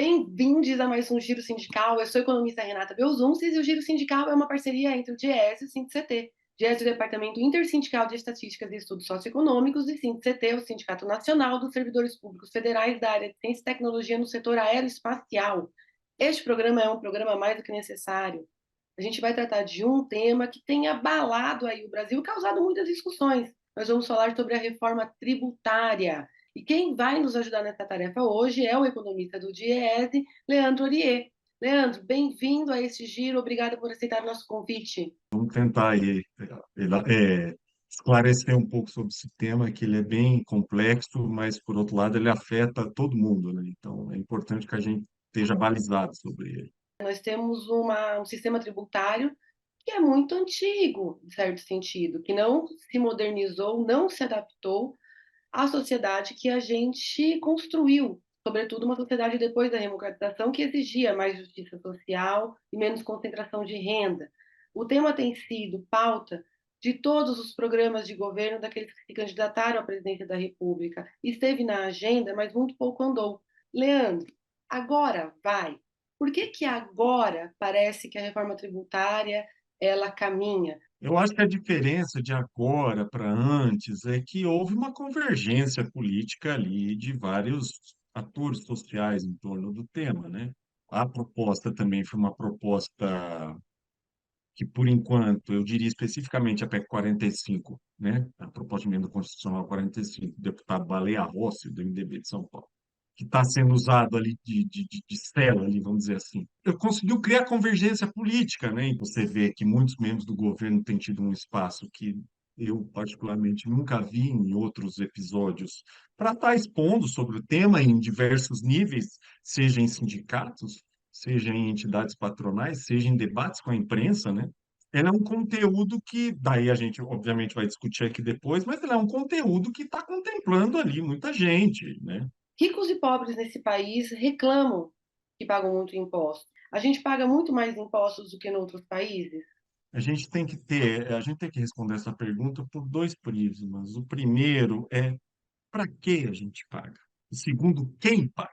Bem-vindos a mais um Giro Sindical. Eu sou a economista Renata Belzunces e o Giro Sindical é uma parceria entre o DIEESE e o SINDIC-CT. DIEESE é o Departamento Intersindical de Estatísticas e Estudos Socioeconômicos e SINDIC-CT é o Sindicato Nacional dos Servidores Públicos Federais da área de Ciência e Tecnologia no setor aeroespacial. Este programa é um programa mais do que necessário. A gente vai tratar de um tema que tem abalado aí o Brasil e causado muitas discussões. Nós vamos falar sobre a reforma tributária. E quem vai nos ajudar nessa tarefa hoje é o economista do DIEESE, Leandro Orie. Leandro, bem-vindo a este giro, obrigada por aceitar o nosso convite. Vamos tentar aí, esclarecer um pouco sobre esse tema, que ele é bem complexo, mas, por outro lado, ele afeta todo mundo, né? Então, é importante que a gente esteja balizado sobre ele. Nós temos um sistema tributário que é muito antigo, em certo sentido, que não se modernizou, não se adaptou à sociedade que a gente construiu, sobretudo uma sociedade depois da democratização que exigia mais justiça social e menos concentração de renda. O tema tem sido pauta de todos os programas de governo daqueles que se candidataram à presidência da República. Esteve na agenda, mas muito pouco andou. Leandro, agora vai. Por que que agora parece que a reforma tributária ela caminha? Eu acho que a diferença de agora para antes é que houve uma convergência política ali de vários atores sociais em torno do tema, né? A proposta também foi uma proposta que, por enquanto, eu diria especificamente a PEC 45, né? A proposta de emenda constitucional 45, do deputado Baleia Rossi, do MDB de São Paulo, que está sendo usado ali de cela, ali, vamos dizer assim. Eu conseguiu criar convergência política, né? E você vê que muitos membros do governo têm tido um espaço que eu, particularmente, nunca vi em outros episódios, para estar expondo sobre o tema em diversos níveis, seja em sindicatos, seja em entidades patronais, seja em debates com a imprensa, né? Ele é um conteúdo que, daí a gente obviamente vai discutir aqui depois, mas ele é um conteúdo que está contemplando ali muita gente, né? Ricos e pobres nesse país reclamam que pagam muito imposto. A gente paga muito mais impostos do que em outros países. A gente tem que responder essa pergunta por dois prismas. O primeiro é para que a gente paga? O segundo, quem paga?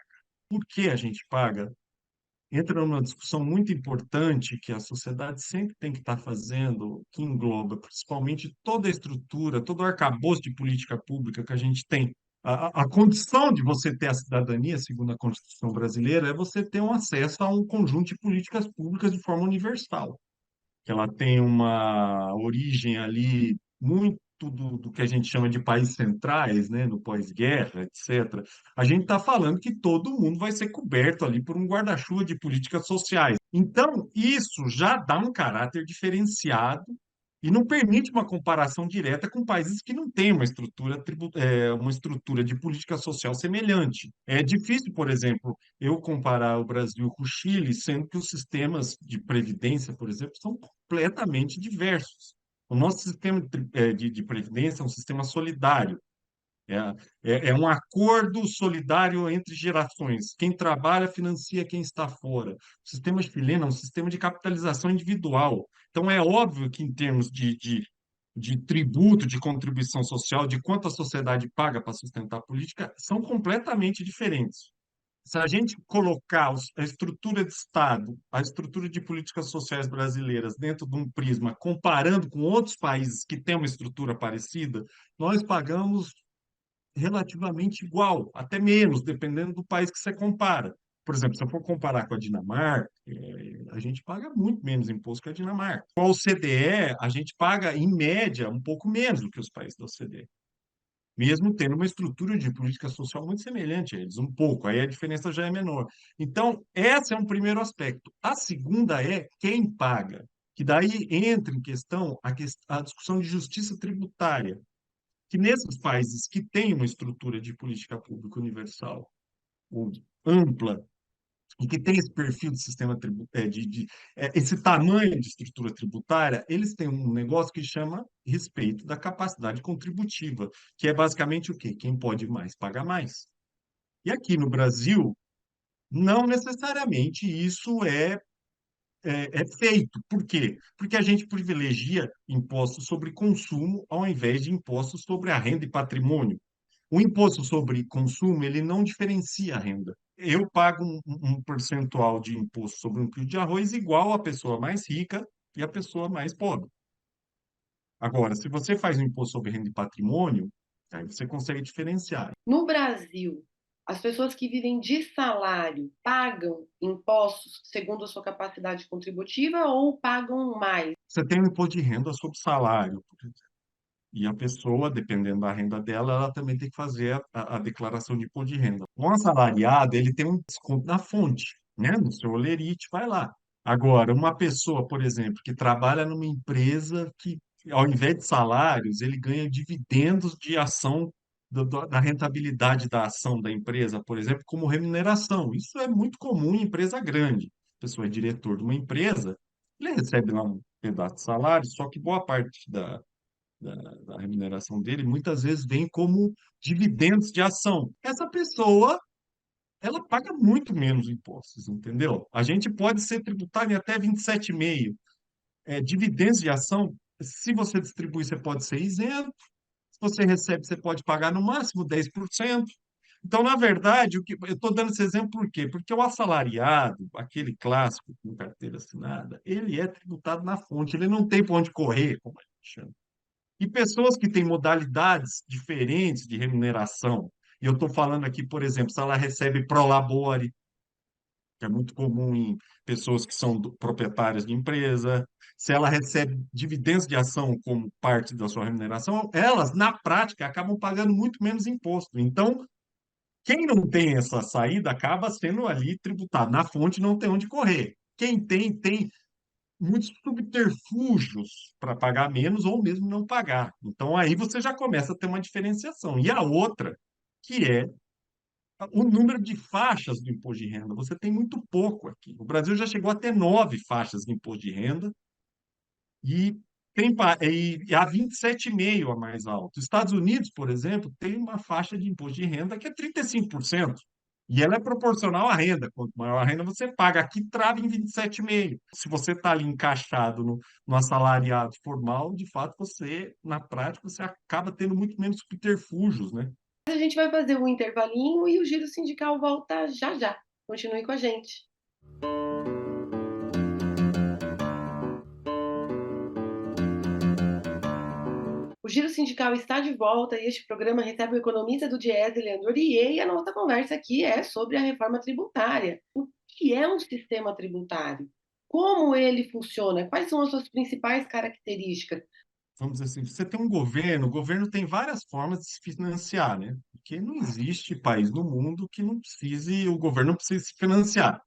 Por que a gente paga? Entra numa discussão muito importante que a sociedade sempre tem que estar fazendo, que engloba principalmente toda a estrutura, todo o arcabouço de política pública que a gente tem. A condição de você ter a cidadania, segundo a Constituição brasileira, é você ter um acesso a um conjunto de políticas públicas de forma universal, que ela tem uma origem ali muito do que a gente chama de países centrais, né, no pós-guerra, etc. A gente está falando que todo mundo vai ser coberto ali por um guarda-chuva de políticas sociais. Então, isso já dá um caráter diferenciado e não permite uma comparação direta com países que não têm uma estrutura de política social semelhante. É difícil, por exemplo, eu comparar o Brasil com o Chile, sendo que os sistemas de previdência, por exemplo, são completamente diversos. O nosso sistema de previdência é um sistema solidário. É, é um acordo solidário entre gerações. Quem trabalha financia quem está fora. O sistema chileno é um sistema de capitalização individual. Então, é óbvio que, em termos de tributo, de contribuição social, de quanto a sociedade paga para sustentar a política, são completamente diferentes. Se a gente colocar a estrutura de Estado, a estrutura de políticas sociais brasileiras dentro de um prisma, comparando com outros países que têm uma estrutura parecida, nós pagamos relativamente igual, até menos, dependendo do país que você compara. Por exemplo, se eu for comparar com a Dinamarca, a gente paga muito menos imposto que a Dinamarca. Com a OCDE, a gente paga, em média, um pouco menos do que os países da OCDE, mesmo tendo uma estrutura de política social muito semelhante a eles, um pouco, aí a diferença já é menor. Então, esse é um primeiro aspecto. A segunda é quem paga, que daí entra em questão a discussão de justiça tributária, que nesses países que têm uma estrutura de política pública universal ou ampla e que tem esse perfil de sistema esse tamanho de estrutura tributária, eles têm um negócio que chama respeito da capacidade contributiva, que é basicamente o quê? Quem pode mais paga mais. E aqui no Brasil, não necessariamente isso é feito. Por quê? Porque a gente privilegia impostos sobre consumo ao invés de impostos sobre a renda e patrimônio. O imposto sobre consumo, ele não diferencia a renda. eu pago um percentual de imposto sobre um quilo de arroz igual à pessoa mais rica e à pessoa mais pobre. Agora, se você faz um imposto sobre renda e patrimônio, aí você consegue diferenciar. No Brasil, as pessoas que vivem de salário pagam impostos segundo a sua capacidade contributiva ou pagam mais? Você tem um imposto de renda sobre salário, por exemplo. E a pessoa, dependendo da renda dela, ela também tem que fazer a declaração de imposto de renda. Um assalariado, ele tem um desconto na fonte, né? No seu holerite, vai lá. Agora, uma pessoa, por exemplo, que trabalha numa empresa que, ao invés de salários, ele ganha dividendos de ação da rentabilidade da ação da empresa, por exemplo, como remuneração. Isso é muito comum em empresa grande. A pessoa é diretor de uma empresa, ele recebe lá um pedaço de salário, só que boa parte da remuneração dele muitas vezes vem como dividendos de ação. Essa pessoa, ela paga muito menos impostos, entendeu? A gente pode ser tributado em até 27,5%. Dividendos de ação, se você distribui, você pode ser isento. Se você recebe, você pode pagar no máximo 10%. Então, na verdade, eu estou dando esse exemplo por quê? Porque o assalariado, aquele clássico com carteira assinada, ele é tributado na fonte, ele não tem para onde correr, como a gente chama. E pessoas que têm modalidades diferentes de remuneração. E eu estou falando aqui, por exemplo, se ela recebe prolabore, que é muito comum em pessoas que são proprietárias de empresa, se ela recebe dividendos de ação como parte da sua remuneração, elas, na prática, acabam pagando muito menos imposto. Então, quem não tem essa saída acaba sendo ali tributado. Na fonte não tem onde correr. Quem tem, tem muitos subterfúgios para pagar menos ou mesmo não pagar. Então aí você já começa a ter uma diferenciação. E a outra, que é o número de faixas do imposto de renda. Você tem muito pouco aqui. O Brasil já chegou a ter 9 faixas de imposto de renda e e a 27,5 a mais alta. Os Estados Unidos, por exemplo, tem uma faixa de imposto de renda que é 35%. E ela é proporcional à renda. Quanto maior a renda, você paga. Aqui trava em 27,5. Se você está ali encaixado no assalariado formal, de fato, você, na prática, você acaba tendo muito menos subterfúgios, né? A gente vai fazer um intervalinho e o Giro Sindical volta já já. Continue com a gente. O Giro Sindical está de volta e este programa recebe o economista do Diese, Leandro Orie, e a nossa conversa aqui é sobre a reforma tributária. O que é um sistema tributário? Como ele funciona? Quais são as suas principais características? Vamos dizer assim, você tem um governo, o governo tem várias formas de se financiar, né? Porque não existe país no mundo que não precise, o governo não precise se financiar.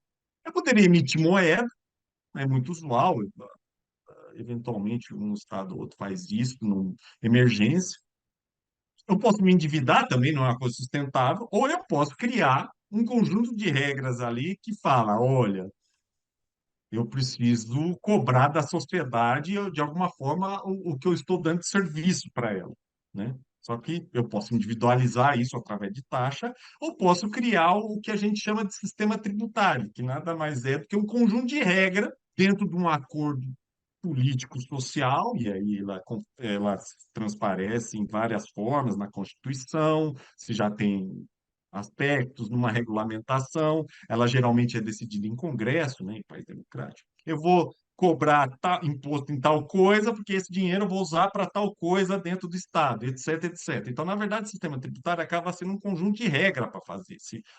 Eu poderia emitir moeda, é muito usual, eventualmente um estado ou outro faz isso, numa emergência. Eu posso me endividar também, não é uma coisa sustentável, ou eu posso criar um conjunto de regras ali que fala, olha, eu preciso cobrar da sociedade, de alguma forma, o que eu estou dando de serviço para ela, né? Só que eu posso individualizar isso através de taxa, ou posso criar o que a gente chama de sistema tributário, que nada mais é do que um conjunto de regras dentro de um acordo político-social, e aí ela se transparece em várias formas na Constituição, se já tem aspectos numa regulamentação, ela geralmente é decidida em Congresso, né, em país democrático. Eu vou cobrar imposto em tal coisa, porque esse dinheiro eu vou usar para tal coisa dentro do Estado, etc, etc. Então, na verdade, o sistema tributário acaba sendo um conjunto de regras para fazer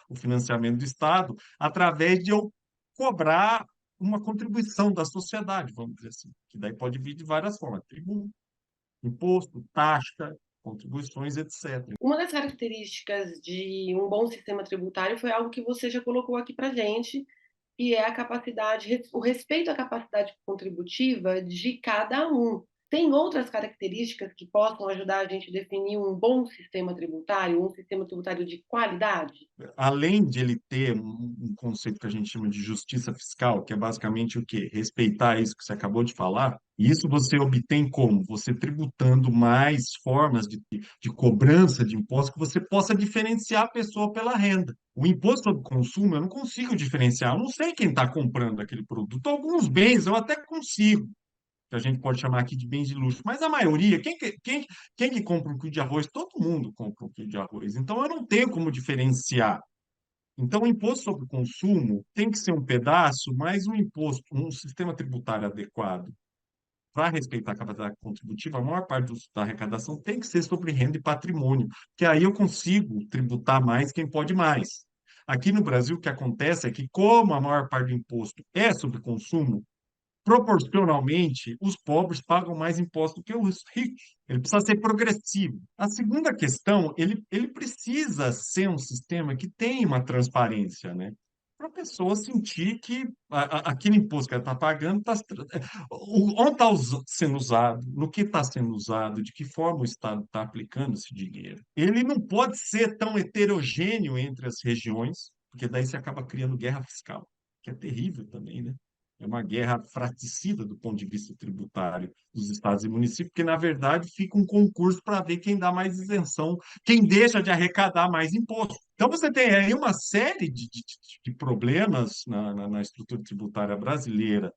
o financiamento do Estado, através de eu cobrar uma contribuição da sociedade, vamos dizer assim, que daí pode vir de várias formas, tributo, imposto, taxa, contribuições, etc. Uma das características de um bom sistema tributário foi algo que você já colocou aqui para gente, e é a capacidade, o respeito à capacidade contributiva de cada um. Tem outras características que possam ajudar a gente a definir um bom sistema tributário, um sistema tributário de qualidade? Além de ele ter um conceito que a gente chama de justiça fiscal, que é basicamente o quê? Respeitar isso que você acabou de falar, e isso você obtém como? Você tributando mais formas de cobrança de impostos que você possa diferenciar a pessoa pela renda. O imposto sobre consumo, eu não consigo diferenciar, eu não sei quem está comprando aquele produto. Alguns bens eu até consigo, que a gente pode chamar aqui de bens de luxo, mas a maioria, quem que compra um quilo de arroz? Todo mundo compra um quilo de arroz. Então eu não tenho como diferenciar. Então, o imposto sobre o consumo tem que ser um pedaço, mas um imposto, um sistema tributário adequado para respeitar a capacidade contributiva, a maior parte da arrecadação tem que ser sobre renda e patrimônio, que aí eu consigo tributar mais quem pode mais. Aqui no Brasil, o que acontece é que, como a maior parte do imposto é sobre consumo, proporcionalmente, os pobres pagam mais imposto que os ricos. Ele precisa ser progressivo. A segunda questão, ele precisa ser um sistema que tem uma transparência, né? Para a pessoa sentir que aquele imposto que ela está pagando, onde está sendo usado, no que está sendo usado, de que forma o Estado está aplicando esse dinheiro. Ele não pode ser tão heterogêneo entre as regiões, porque daí você acaba criando guerra fiscal, que é terrível também, né? É uma guerra fratricida do ponto de vista tributário dos estados e municípios, porque, na verdade, fica um concurso para ver quem dá mais isenção, quem deixa de arrecadar mais imposto. Então, você tem aí uma série de problemas na estrutura tributária brasileira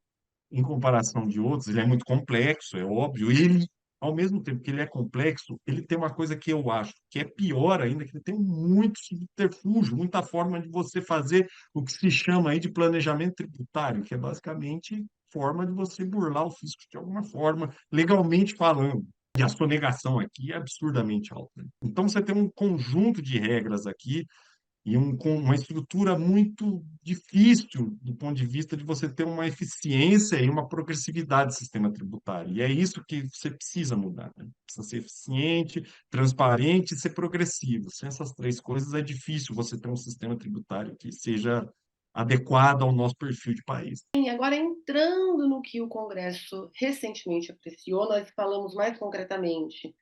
em comparação de outros, ele é muito complexo, é óbvio, e ele, ao mesmo tempo que ele é complexo, ele tem uma coisa que eu acho que é pior ainda, que ele tem muito subterfúgio, muita forma de você fazer o que se chama aí de planejamento tributário, que é basicamente forma de você burlar o fisco de alguma forma, legalmente falando. E a sonegação aqui é absurdamente alta. Então, você tem um conjunto de regras aqui e com uma estrutura muito difícil do ponto de vista de você ter uma eficiência e uma progressividade do sistema tributário. E é isso que você precisa mudar, né? Precisa ser eficiente, transparente e ser progressivo. Sem essas três coisas, é difícil você ter um sistema tributário que seja adequado ao nosso perfil de país. E agora, entrando no que o Congresso recentemente apreciou, nós falamos mais concretamente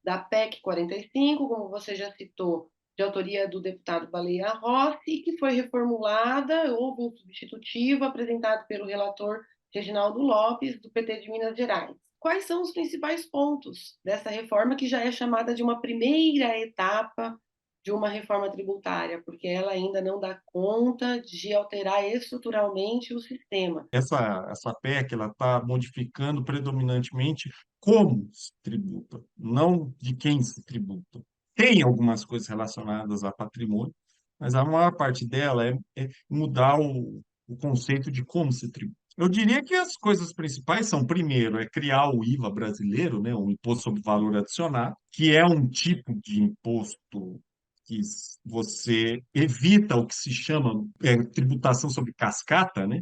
da PEC 45, como você já citou, de autoria do deputado Baleia Rossi, que foi reformulada, houve um substitutivo apresentado pelo relator Reginaldo Lopes, do PT de Minas Gerais. Quais são os principais pontos dessa reforma, que já é chamada de uma primeira etapa de uma reforma tributária, porque ela ainda não dá conta de alterar estruturalmente o sistema? Essa PEC ela está modificando predominantemente como se tributa, não de quem se tributa. Tem algumas coisas relacionadas a patrimônio, mas a maior parte dela é mudar o conceito de como se tributa. Eu diria que as coisas principais são, primeiro, é criar o IVA brasileiro, né, o Imposto sobre Valor Adicionado, que é um tipo de imposto que você evita o que se chama tributação sobre cascata, né?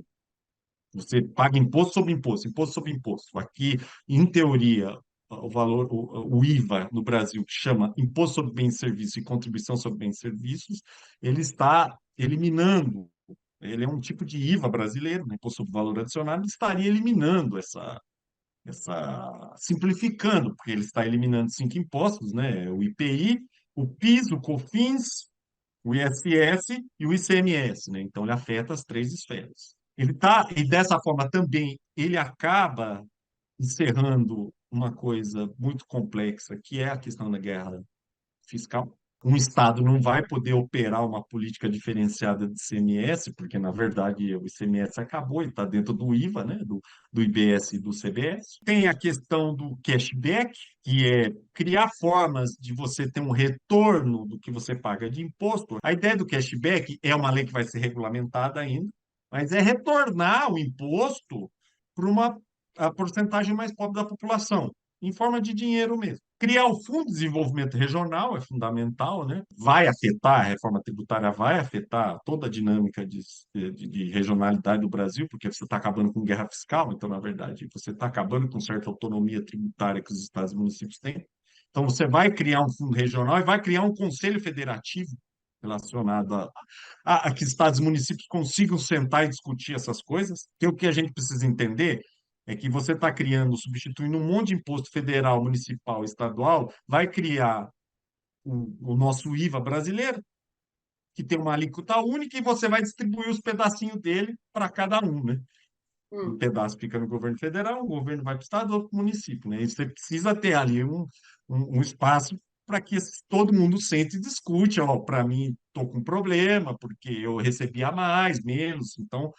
Você paga imposto sobre imposto, imposto sobre imposto. Aqui, em teoria, o IVA no Brasil, que chama Imposto sobre Bens e Serviços e Contribuição sobre Bens e Serviços, ele está eliminando, ele é um tipo de IVA brasileiro, né, Imposto sobre Valor Adicionado, estaria eliminando simplificando, porque ele está eliminando cinco impostos, né, o IPI, o PIS, o COFINS, o ISS e o ICMS, né? Então ele afeta as três esferas. E dessa forma também ele acaba encerrando uma coisa muito complexa, que é a questão da guerra fiscal. Um Estado não vai poder operar uma política diferenciada de ICMS, porque, na verdade, o ICMS acabou e está dentro do IVA, né? Do IBS e do CBS. Tem a questão do cashback, que é criar formas de você ter um retorno do que você paga de imposto. A ideia do cashback é uma lei que vai ser regulamentada ainda, mas é retornar o imposto para uma a porcentagem mais pobre da população em forma de dinheiro mesmo. Criar o Fundo de Desenvolvimento Regional é fundamental, né? Vai afetar, a reforma tributária vai afetar toda a dinâmica de regionalidade do Brasil, porque você está acabando com guerra fiscal, então, na verdade, você está acabando com certa autonomia tributária que os estados e municípios têm. Então, você vai criar um fundo regional e vai criar um conselho federativo relacionado a que estados e municípios consigam sentar e discutir essas coisas, que o que a gente precisa entender é que você está criando, substituindo um monte de imposto federal, municipal, estadual, vai criar o nosso IVA brasileiro, que tem uma alíquota única, e você vai distribuir os pedacinhos dele para cada um, né? Um Hum. pedaço fica no governo federal, um governo vai para o estado, outro para o município, né? E você precisa ter ali um espaço para que todo mundo sente e discute, ó, para mim estou com problema, porque eu recebia mais, menos, então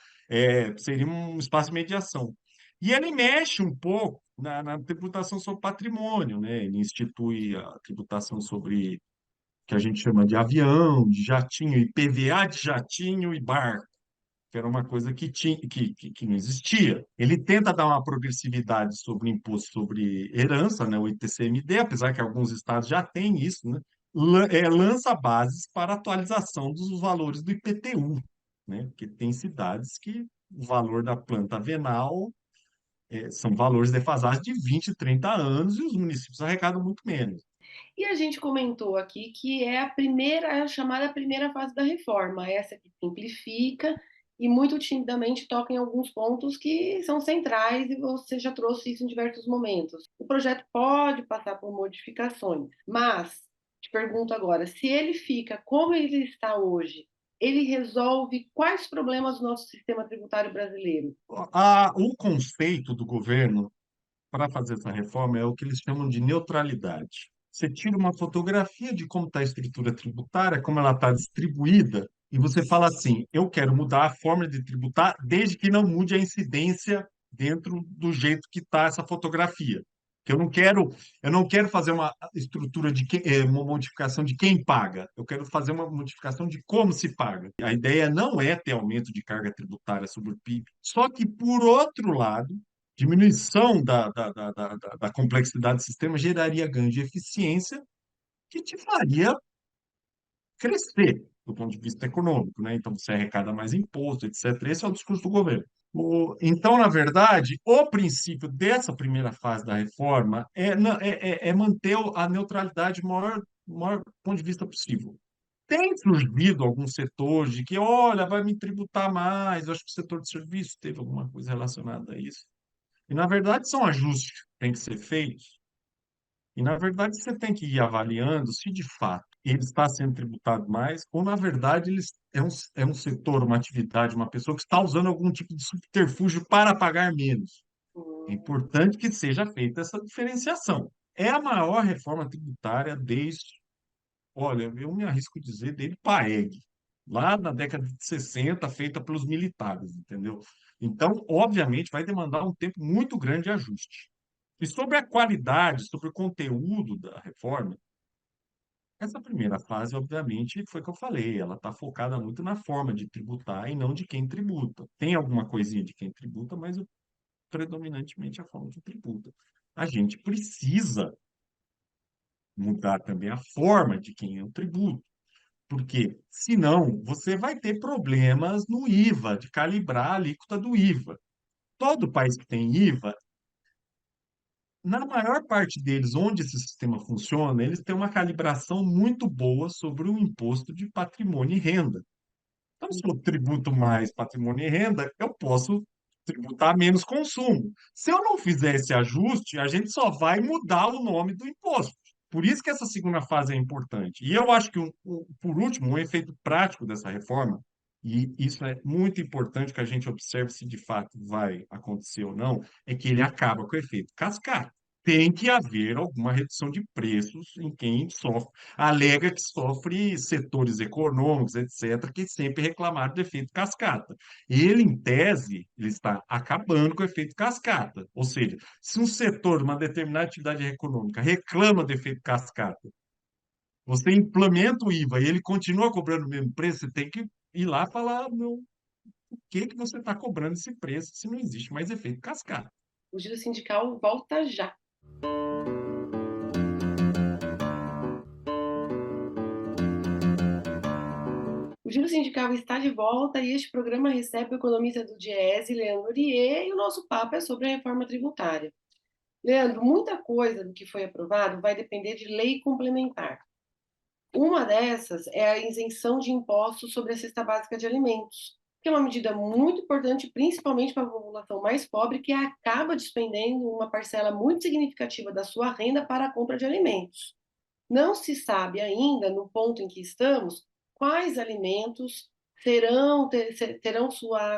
seria um espaço de mediação. E ele mexe um pouco na tributação sobre patrimônio, né? Ele institui a tributação sobre que a gente chama de avião, de jatinho, IPVA de jatinho e barco, que era uma coisa que não existia. Ele tenta dar uma progressividade sobre o imposto sobre herança, né, o ITCMD, apesar que alguns estados já têm isso, né, lança bases para atualização dos valores do IPTU, né, porque tem cidades que o valor da planta venal são valores defasados de 20, 30 anos e os municípios arrecadam muito menos. E a gente comentou aqui que é a primeira, é a chamada primeira fase da reforma, essa que simplifica e muito timidamente toca em alguns pontos que são centrais, e você já trouxe isso em diversos momentos. O projeto pode passar por modificações, mas te pergunto agora, se ele fica como ele está hoje, ele resolve quais problemas do nosso sistema tributário brasileiro? O conceito do governo para fazer essa reforma é o que eles chamam de neutralidade. Você tira uma fotografia de como está a estrutura tributária, como ela está distribuída, e você fala assim: eu quero mudar a forma de tributar, desde que não mude a incidência dentro do jeito que está essa fotografia. Que eu não quero fazer uma estrutura uma modificação de quem paga. Eu quero fazer uma modificação de como se paga. A ideia não é ter aumento de carga tributária sobre o PIB. Só que, por outro lado, diminuição da complexidade do sistema geraria ganho de eficiência que te faria crescer do ponto de vista econômico, né? Então, você arrecada mais imposto, etc. Esse é o discurso do governo. Então, na verdade, o princípio dessa primeira fase da reforma é manter a neutralidade maior ponto de vista possível. Tem surgido alguns setores de que, olha, vai me tributar mais. Eu acho que o setor de serviços teve alguma coisa relacionada a isso. E, na verdade, são ajustes que têm que ser feitos. E, na verdade, você tem que ir avaliando se, de fato, ele está sendo tributado mais ou, na verdade, é um setor, uma atividade, uma pessoa que está usando algum tipo de subterfúgio para pagar menos. É Hum. importante que seja feita essa diferenciação. É a maior reforma tributária olha, eu me arrisco a dizer, desde Paeg, lá na década de 60, feita pelos militares, entendeu? Então, obviamente, vai demandar um tempo muito grande de ajuste. E sobre a qualidade, sobre o conteúdo da reforma, essa primeira fase, obviamente, foi o que eu falei, ela está focada muito na forma de tributar e não de quem tributa. Tem alguma coisinha de quem tributa, mas predominantemente a forma que tributa. A gente precisa mudar também a forma de quem é o tributo. Porque, senão, você vai ter problemas no IVA, de calibrar a alíquota do IVA. Todo país que tem IVA, na maior parte deles, onde esse sistema funciona, eles têm uma calibração muito boa sobre o imposto de patrimônio e renda. Então, se eu tributo mais patrimônio e renda, eu posso tributar menos consumo. Se eu não fizer esse ajuste, a gente só vai mudar o nome do imposto. Por isso que essa segunda fase é importante. E eu acho que, por último, um efeito prático dessa reforma, e isso é muito importante que a gente observe se de fato vai acontecer ou não, é que ele acaba com o efeito cascata. Tem que haver alguma redução de preços em quem sofre, alega que sofre setores econômicos, etc., que sempre reclamaram do efeito cascata. Ele, em tese, ele está acabando com o efeito cascata. Ou seja, se um setor, uma determinada atividade econômica, reclama do efeito cascata, você implementa o IVA e ele continua cobrando o mesmo preço, você tem que ir lá e falar, meu, por que que você está cobrando esse preço se não existe mais efeito cascata? O giro sindical volta já. O Giro Sindical está de volta e este programa recebe o economista do Diese, Leandro Rie, e o nosso papo é sobre a reforma tributária. Leandro, muita coisa do que foi aprovado vai depender de lei complementar. Uma dessas é a isenção de impostos sobre a cesta básica de alimentos, que é uma medida muito importante, principalmente para a população mais pobre, que acaba despendendo uma parcela muito significativa da sua renda para a compra de alimentos. Não se sabe ainda, no ponto em que estamos, quais alimentos terão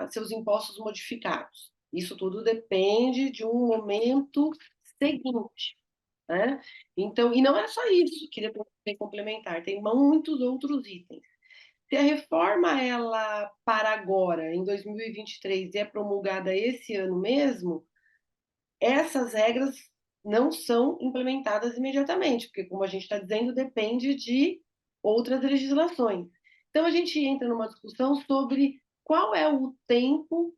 seus impostos modificados. Isso tudo depende de um momento seguinte, né? Então, e não é só isso que depois tem complementar, tem muitos outros itens. Se a reforma ela para agora, em 2023, e é promulgada esse ano mesmo, essas regras não são implementadas imediatamente, porque, como a gente está dizendo, depende de outras legislações. Então, a gente entra numa discussão sobre qual é o tempo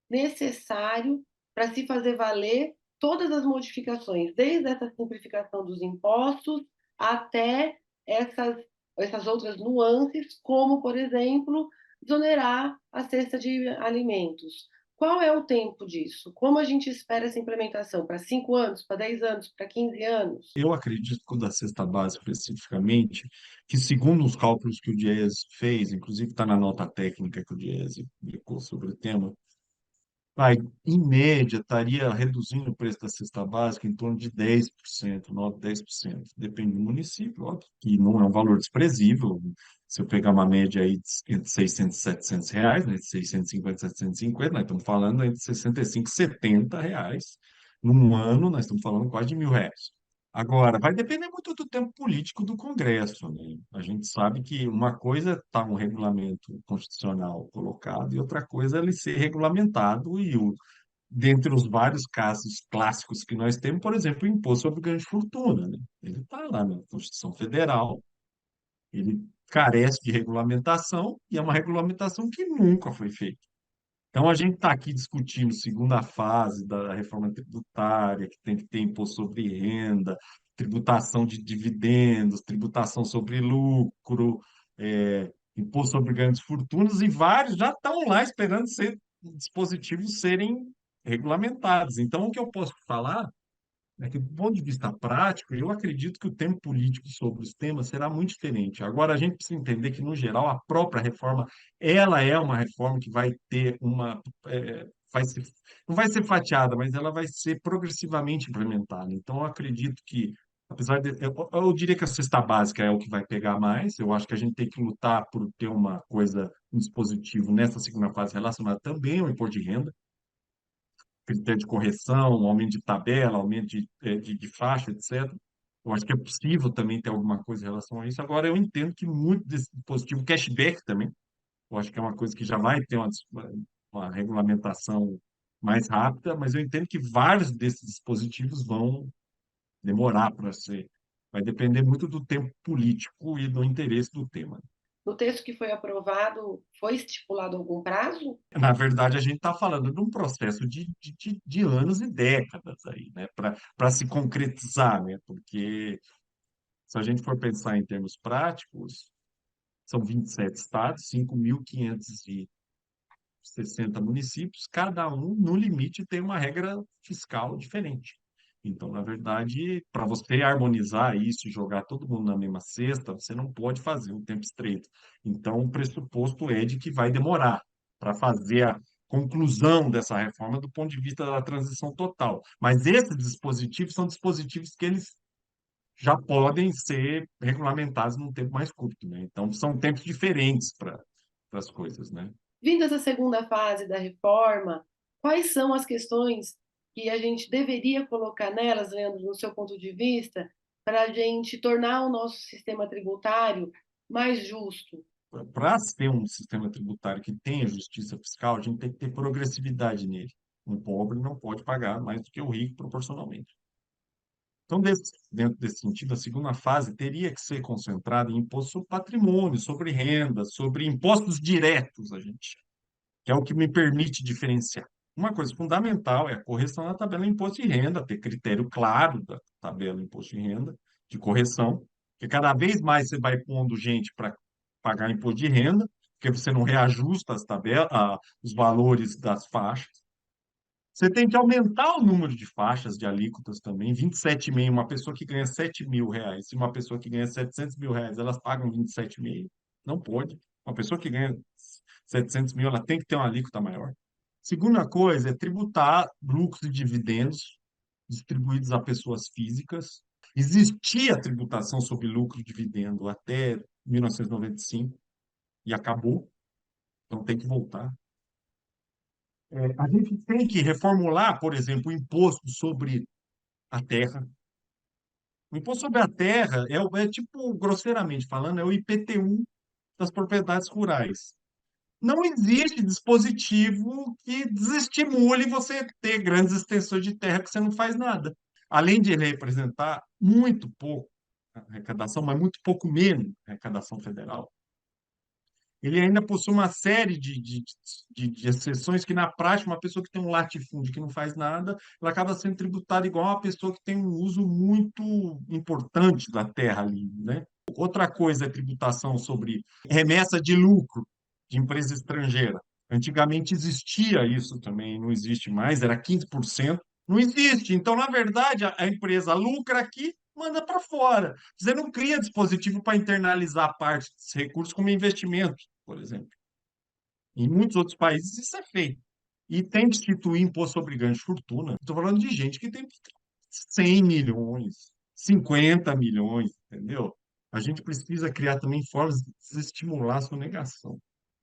necessário para se fazer valer todas as modificações, desde essa simplificação dos impostos até essas outras nuances, como, por exemplo, desonerar a cesta de alimentos. Qual é o tempo disso? Como a gente espera essa implementação? Para 5 anos, para 10 anos, para 15 anos? Eu acredito que o da cesta básica especificamente, que segundo os cálculos que o Diese fez, inclusive está na nota técnica que o Diese publicou sobre o tema, vai, em média, estaria reduzindo o preço da cesta básica em torno de 10%, 9, 10%. Depende do município, óbvio, que não é um valor desprezível. Se eu pegar uma média aí entre 600 e 700 reais, né, de 650 e 750, nós estamos falando entre 65 e 70 reais. Num ano, nós estamos falando quase de R$ 1.000. Agora, vai depender muito do tempo político do Congresso, né? A gente sabe que uma coisa está um regulamento constitucional colocado e outra coisa é ele ser regulamentado dentre os vários casos clássicos que nós temos, por exemplo, o imposto sobre grande fortuna, né? Ele está lá na Constituição Federal, ele carece de regulamentação e é uma regulamentação que nunca foi feita. Então, a gente está aqui discutindo segunda fase da reforma tributária, que tem que ter imposto sobre renda, tributação de dividendos, tributação sobre lucro, imposto sobre grandes fortunas, e vários já estão lá esperando dispositivos serem regulamentados. Então, o que eu posso falar é que, do ponto de vista prático, eu acredito que o tempo político sobre os temas será muito diferente. Agora, a gente precisa entender que, no geral, a própria reforma, ela é uma reforma que vai ter vai ser, não vai ser fatiada, mas ela vai ser progressivamente implementada. Então, eu acredito que, apesar de, eu diria que a cesta básica é o que vai pegar mais. Eu acho que a gente tem que lutar por ter uma coisa, um dispositivo nessa segunda fase relacionada também ao imposto de renda, critério de correção, aumento de tabela, aumento de faixa, etc. Eu acho que é possível também ter alguma coisa em relação a isso. Agora, eu entendo que muito desse dispositivo, cashback também, eu acho que é uma coisa que já vai ter uma regulamentação mais rápida, mas eu entendo que vários desses dispositivos vão demorar para ser. Vai depender muito do tempo político e do interesse do tema. No texto que foi aprovado, foi estipulado algum prazo? Na verdade, a gente está falando de um processo de anos e décadas aí, né, para se concretizar, né, porque se a gente for pensar em termos práticos, são 27 estados, 5.560 municípios, cada um, no limite, tem uma regra fiscal diferente. Então, na verdade, para você harmonizar isso e jogar todo mundo na mesma cesta, você não pode fazer um tempo estreito. Então, o pressuposto é de que vai demorar para fazer a conclusão dessa reforma do ponto de vista da transição total. Mas esses dispositivos são dispositivos que eles já podem ser regulamentados num tempo mais curto, né? Então, são tempos diferentes para as coisas, né? Vindo essa segunda fase da reforma, quais são as questões que a gente deveria colocar nelas, Leandro, no seu ponto de vista, para a gente tornar o nosso sistema tributário mais justo? Para ter um sistema tributário que tenha justiça fiscal, a gente tem que ter progressividade nele. Um pobre não pode pagar mais do que o rico proporcionalmente. Então, dentro desse sentido, a segunda fase teria que ser concentrada em imposto sobre patrimônio, sobre renda, sobre impostos diretos, a gente, que é o que me permite diferenciar. Uma coisa fundamental é a correção da tabela de imposto de renda, ter critério claro da tabela de imposto de renda, de correção, porque cada vez mais você vai pondo gente para pagar imposto de renda, porque você não reajusta as tabelas, os valores das faixas. Você tem que aumentar o número de faixas de alíquotas também, 27,5. Uma pessoa que ganha R$ 7.000 e uma pessoa que ganha R$ 700.000, elas pagam 27,5. Não pode. Uma pessoa que ganha 700.000, ela tem que ter uma alíquota maior. Segunda coisa é tributar lucros e dividendos distribuídos a pessoas físicas. Existia tributação sobre lucro e dividendo até 1995 e acabou, então tem que voltar. A gente tem que reformular, por exemplo, o imposto sobre a terra. O imposto sobre a terra é tipo, grosseiramente falando, é o IPTU das propriedades rurais. Não existe dispositivo que desestimule você ter grandes extensões de terra que você não faz nada. Além de ele representar muito pouco, arrecadação, mas muito pouco menos arrecadação federal. Ele ainda possui uma série de exceções que, na prática, uma pessoa que tem um latifúndio que não faz nada, ela acaba sendo tributada igual uma pessoa que tem um uso muito importante da terra ali, né? Outra coisa é tributação sobre remessa de lucro de empresa estrangeira. Antigamente existia isso também, não existe mais, era 15%. Não existe. Então, na verdade, a empresa lucra aqui, manda para fora. Você não cria dispositivo para internalizar parte desses recursos como investimento, por exemplo. Em muitos outros países isso é feito. E tem que instituir imposto sobre ganho de fortuna. Estou falando de gente que tem 100 milhões, 50 milhões, entendeu? A gente precisa criar também formas de desestimular a sonegação.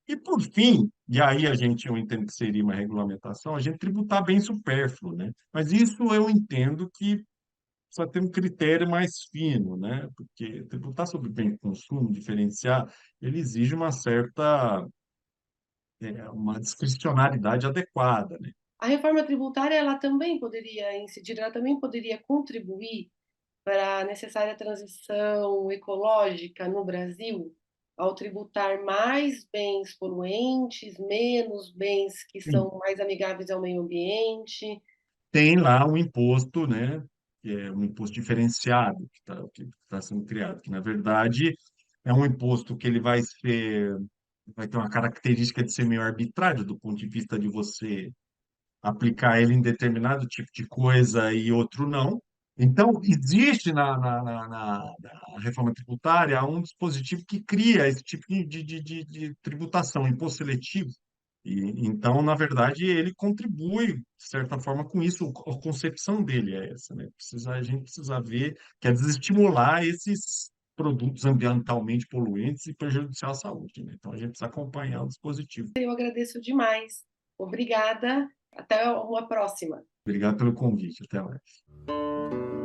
E, por fim, e aí eu entendo que seria uma regulamentação, a gente tributar bem supérfluo, né? Mas isso eu entendo que precisa ter um critério mais fino, né? Porque tributar sobre bem de consumo, diferenciar, ele exige uma certa, uma discricionariedade adequada, né? A reforma tributária, ela também poderia incidir, ela também poderia contribuir para a necessária transição ecológica no Brasil, ao tributar mais bens poluentes, menos bens que Sim, são mais amigáveis ao meio ambiente. tem lá um imposto, né? Que é um imposto diferenciado que tá sendo criado, que na verdade é um imposto que ele vai ter uma característica de ser meio arbitrário do ponto de vista de você aplicar ele em determinado tipo de coisa e outro não. Então, existe na reforma tributária um dispositivo que cria esse tipo de tributação, imposto seletivo. Então, na verdade, ele contribui, de certa forma, com isso. A concepção dele é essa, né? A gente precisa ver que é desestimular esses produtos ambientalmente poluentes e prejudicial à saúde, né? Então, a gente precisa acompanhar o dispositivo. Eu agradeço demais. Obrigada. Até uma próxima. Obrigado pelo convite. Até mais.